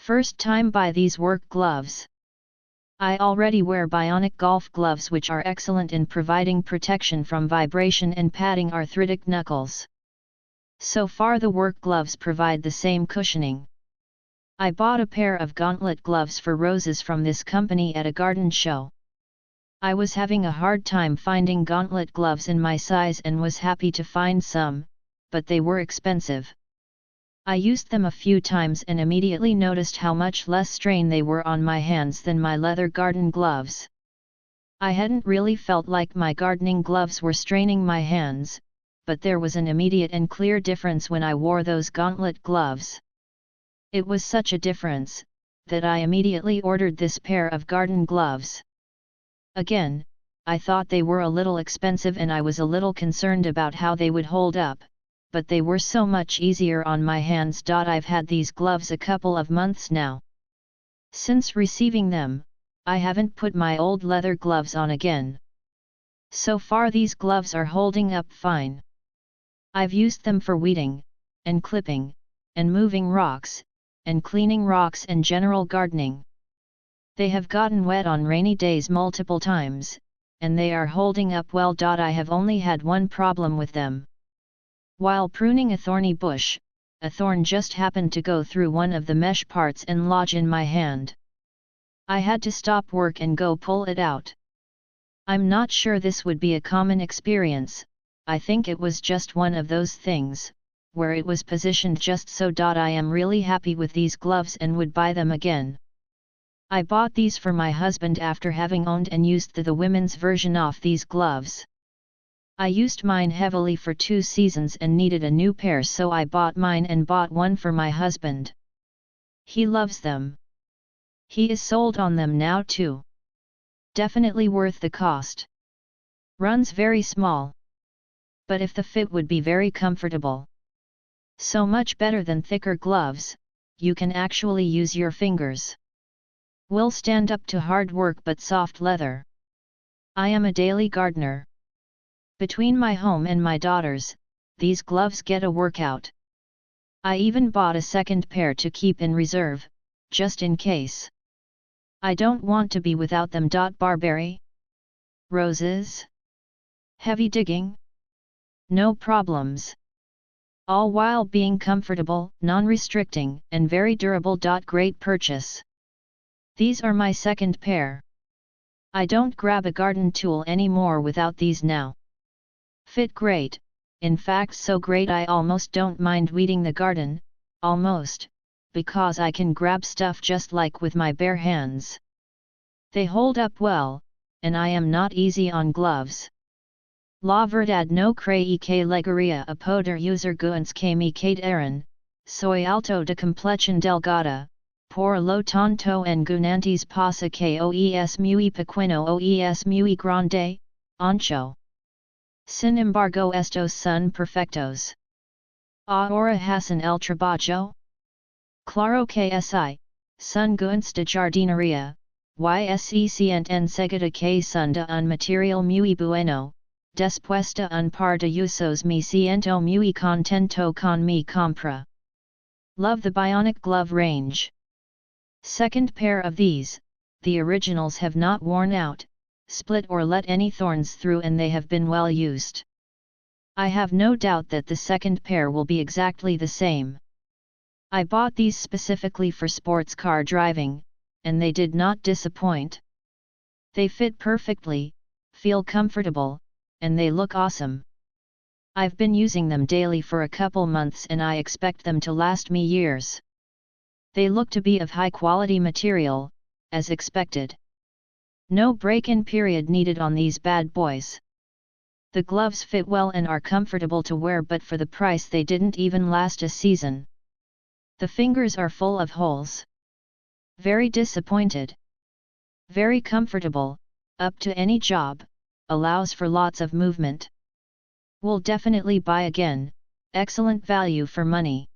First time buy these work gloves. I already wear Bionic golf gloves which are excellent in providing protection from vibration and padding arthritic knuckles. So far the work gloves provide the same cushioning. I bought a pair of gauntlet gloves for roses from this company at a garden show. I was having a hard time finding gauntlet gloves in my size and was happy to find some, but they were expensive. I used them a few times and immediately noticed how much less strain they were on my hands than my leather garden gloves. I hadn't really felt like my gardening gloves were straining my hands, but there was an immediate and clear difference when I wore those gauntlet gloves. It was such a difference, that I immediately ordered this pair of garden gloves. Again, I thought they were a little expensive and I was a little concerned about how they would hold up, but they were so much easier on my hands. I've had these gloves a couple of months now. Since receiving them, I haven't put my old leather gloves on again. So far these gloves are holding up fine. I've used them for weeding, and clipping, and moving rocks, and cleaning rocks and general gardening. They have gotten wet on rainy days multiple times, and they are holding up well. I have only had one problem with them. While pruning a thorny bush, a thorn just happened to go through one of the mesh parts and lodge in my hand. I had to stop work and go pull it out. I'm not sure this would be a common experience. I think it was just one of those things, where it was positioned just so. I am really happy with these gloves and would buy them again. I bought these for my husband after having owned and used the women's version of these gloves. I used mine heavily for 2 seasons and needed a new pair, so I bought mine and bought one for my husband. He loves them. He is sold on them now too. Definitely worth the cost. Runs very small. But if the fit would be very comfortable. So much better than thicker gloves, you can actually use your fingers. Will stand up to hard work but soft leather. I am a daily gardener. Between my home and my daughters, these gloves get a workout. I even bought a second pair to keep in reserve, just in case. I don't want to be without them. Barberry? Roses? Heavy digging? No problems. All while being comfortable, non-restricting, and very durable. Great purchase. These are my second pair. I don't grab a garden tool anymore without these now. Fit great, in fact so great I almost don't mind weeding the garden, almost, because I can grab stuff just like with my bare hands. They hold up well, and I am not easy on gloves. La verdad no cree que legaría a poder usar guantes que me quedaran, soy alto de complexión delgada, por lo tanto en guantes pasa que oes muy pequeño oes muy grande, ancho. Sin embargo estos son perfectos. Ahora hacen el trabajo? Claro que sí, son guantes de jardinería, y se enseguida que son de un material muy bueno, después de un par de usos me siento muy contento con mi compra. Love the Bionic glove range. Second pair of these, the originals have not worn out, split or let any thorns through, and they have been well used. I have no doubt that the second pair will be exactly the same. I bought these specifically for sports car driving, and they did not disappoint. They fit perfectly, feel comfortable, and they look awesome. I've been using them daily for a couple months and I expect them to last me years. They look to be of high quality material, as expected. No break-in period needed on these bad boys. The gloves fit well and are comfortable to wear, but for the price they didn't even last a season. The fingers are full of holes. Very disappointed. Very comfortable, up to any job, allows for lots of movement. Will definitely buy again, excellent value for money.